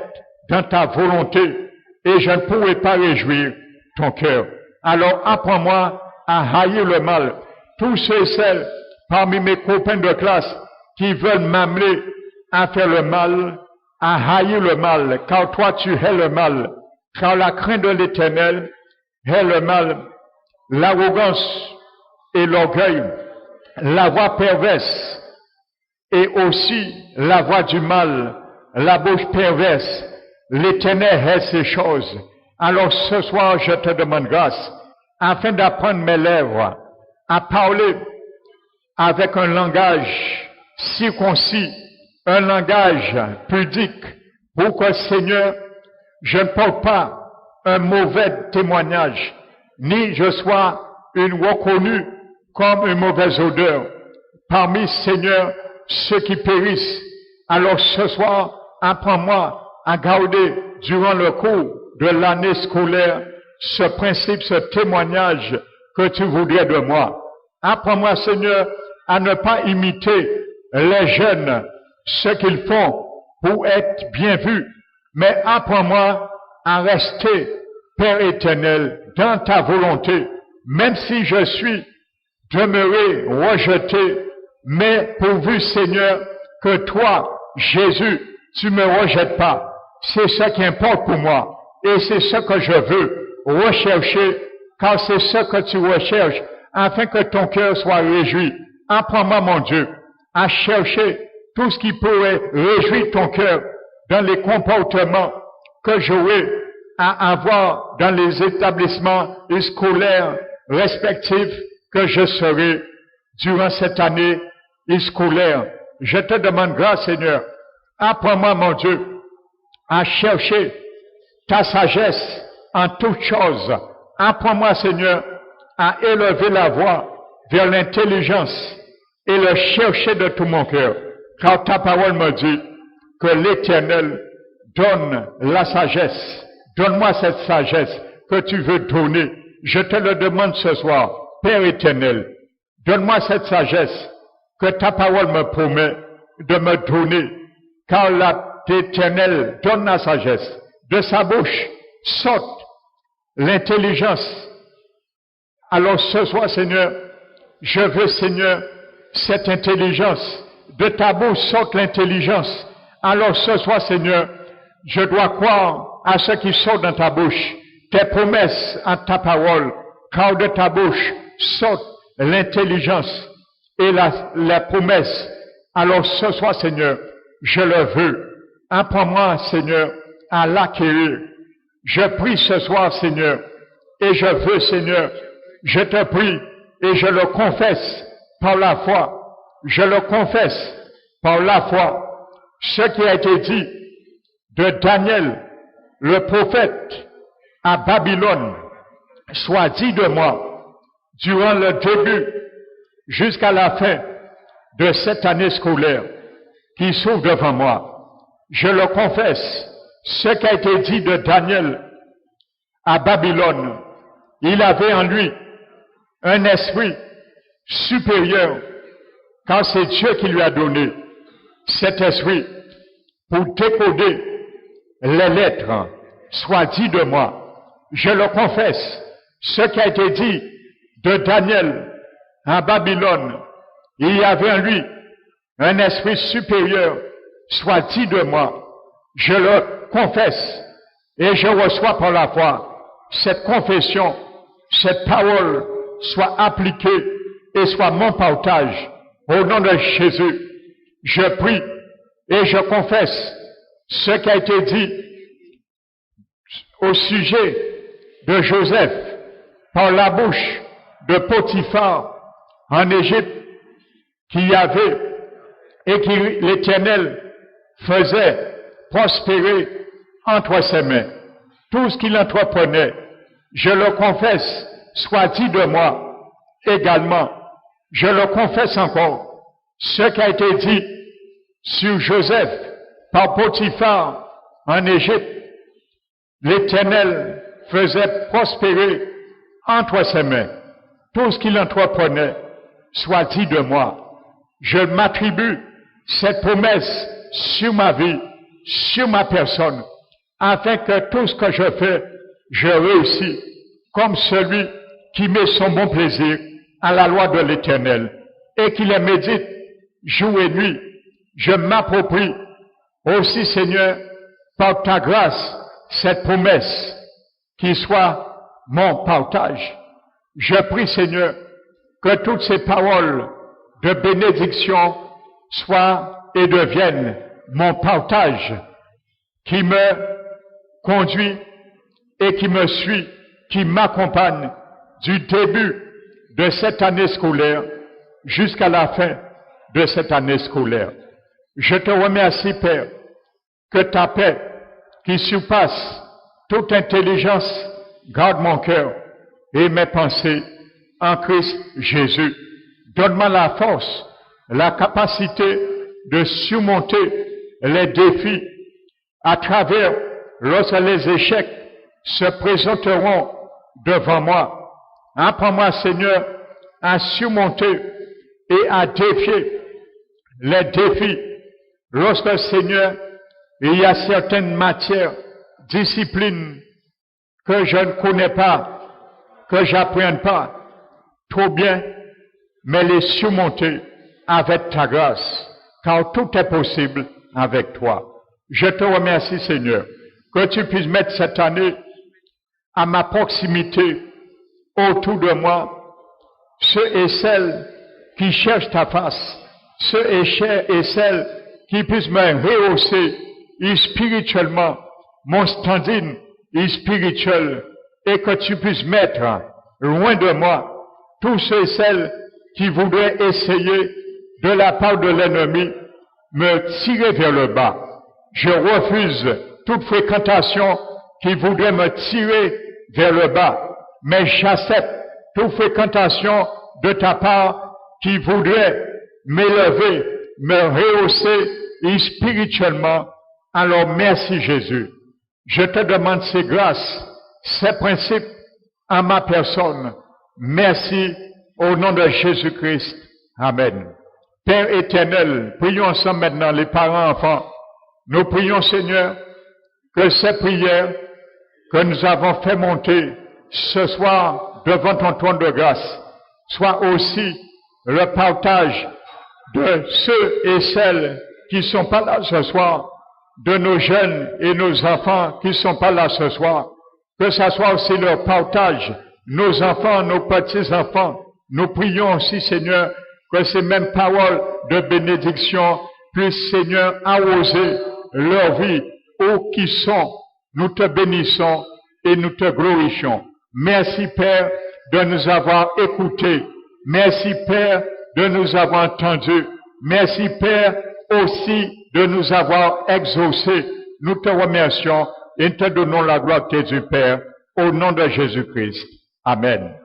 Speaker 1: dans ta volonté et je ne pourrai pas réjouir ton cœur. Alors apprends-moi à haïr le mal. Tous ceux et celles parmi mes copains de classe qui veulent m'amener à faire le mal, à haïr le mal, car toi tu hais le mal. Car la crainte de l'Éternel hait le mal, l'arrogance et l'orgueil, la voie perverse et aussi la voie du mal, la bouche perverse. L'Éternel hait ces choses. Alors ce soir, je te demande grâce, afin d'apprendre mes lèvres à parler avec un langage circoncis, un langage pudique, pour que, Seigneur, je ne porte pas un mauvais témoignage, ni je sois une reconnue comme une mauvaise odeur parmi, Seigneur, ceux qui périssent. Alors ce soir, apprends-moi à garder durant le cours de l'année scolaire ce principe, ce témoignage que tu voudrais de moi. Apprends-moi, Seigneur, à ne pas imiter les jeunes ce qu'ils font pour être bien vus, mais apprends-moi à rester, Père éternel, dans ta volonté, même si je suis demeuré, rejeté, mais pourvu, Seigneur, que toi, Jésus, tu me rejettes pas. C'est ce qui importe pour moi. Et c'est ce que je veux rechercher, car c'est ce que tu recherches, afin que ton cœur soit réjoui. Apprends-moi, mon Dieu, à chercher tout ce qui pourrait réjouir ton cœur dans les comportements que j'aurai à avoir dans les établissements scolaires respectifs que je serai durant cette année scolaire. Je te demande grâce, Seigneur. Apprends-moi, mon Dieu, à chercher ta sagesse en toutes choses. Apprends-moi, Seigneur, à élever la voix vers l'intelligence et le chercher de tout mon cœur. Car ta parole me dit que l'Éternel donne la sagesse. Donne-moi cette sagesse que tu veux donner. Je te le demande ce soir, Père éternel. Donne-moi cette sagesse que ta parole me promet de me donner. Car l'Éternel donne la sagesse. De sa bouche saute l'intelligence. Alors ce soir, Seigneur, je veux, Seigneur, cette intelligence. De ta bouche saute l'intelligence. Alors ce soir, Seigneur, je dois croire à ce qui sort dans ta bouche, tes promesses en ta parole, car de ta bouche saute l'intelligence et la promesse. Alors ce soir, Seigneur, je le veux. Apprends-moi, Seigneur, à l'acquérir. Je prie ce soir, Seigneur, et je veux, Seigneur, je te prie et je le confesse par la foi. Je le confesse par la foi. Ce qui a été dit de Daniel, le prophète, à Babylone, soit dit de moi durant le début jusqu'à la fin de cette année scolaire qui s'ouvre devant moi. Je le confesse, ce qui a été dit de Daniel à Babylone, il avait en lui un esprit supérieur, car c'est Dieu qui lui a donné cet esprit pour décoder les lettres, soit dit de moi. Je le confesse, ce qui a été dit de Daniel à Babylone, il y avait en lui un esprit supérieur, soit dit de moi. Je le confesse et je reçois par la foi cette confession, cette parole soit appliquée et soit mon partage. Au nom de Jésus, je prie et je confesse ce qui a été dit au sujet de Joseph par la bouche de Potiphar en Égypte, qui avait et qui l'Éternel faisait prospérer entre ses mains. Tout ce qu'il entreprenait, je le confesse, soit dit de moi également. Je le confesse encore. Ce qui a été dit sur Joseph par Potiphar en Égypte, l'Éternel faisait prospérer entre ses mains. Tout ce qu'il entreprenait, soit dit de moi. Je m'attribue cette promesse sur ma vie, sur ma personne, afin que tout ce que je fais, je réussis, comme celui qui met son bon plaisir à la loi de l'Éternel, et qui les médite jour et nuit. Je m'approprie aussi, Seigneur, par ta grâce, cette promesse qui soit mon partage. Je prie, Seigneur, que toutes ces paroles de bénédiction soient et deviennent mon partage, qui me conduit et qui me suit, qui m'accompagne du début de cette année scolaire jusqu'à la fin de cette année scolaire. Je te remercie, Père, que ta paix, qui surpasse toute intelligence, garde mon cœur et mes pensées en Christ Jésus. Donne-moi la force, la capacité de surmonter les défis à travers lorsque les échecs se présenteront devant moi. Apprends-moi, Seigneur, à surmonter et à défier les défis, lorsque, Seigneur, il y a certaines matières, disciplines que je ne connais pas, que j'apprends pas trop bien, mais les surmonter avec ta grâce, car tout est possible avec toi. Je te remercie, Seigneur, que tu puisses mettre cette année à ma proximité, autour de moi, ceux et celles qui cherchent ta face, ceux et celles qui puissent me rehausser spirituellement, mon standing spirituel, et que tu puisses mettre loin de moi tous ceux et celles qui voudraient essayer de la part de l'ennemi me tirer vers le bas. Je refuse toute fréquentation qui voudrait me tirer vers le bas, mais j'accepte toute fréquentation de ta part qui voudrait m'élever, me rehausser spirituellement. Alors merci Jésus. Je te demande ces grâces, ces principes en ma personne. Merci au nom de Jésus-Christ. Amen. Père éternel, prions ensemble maintenant les parents enfants. Nous prions Seigneur que ces prières que nous avons fait monter ce soir devant ton trône de grâce soient aussi le partage de ceux et celles qui ne sont pas là ce soir, de nos jeunes et nos enfants qui ne sont pas là ce soir, que ça soit aussi leur partage, nos enfants, nos petits-enfants. Nous prions aussi, Seigneur, que ces mêmes paroles de bénédiction puissent, Seigneur, arroser leur vie où qu'ils sont. Nous te bénissons et nous te glorifions. Merci, Père, de nous avoir écoutés. Merci, Père, de nous avoir entendus. Merci, Père, aussi de nous avoir exaucés. Nous te remercions et te donnons la gloire du Père, au nom de Jésus-Christ. Amen.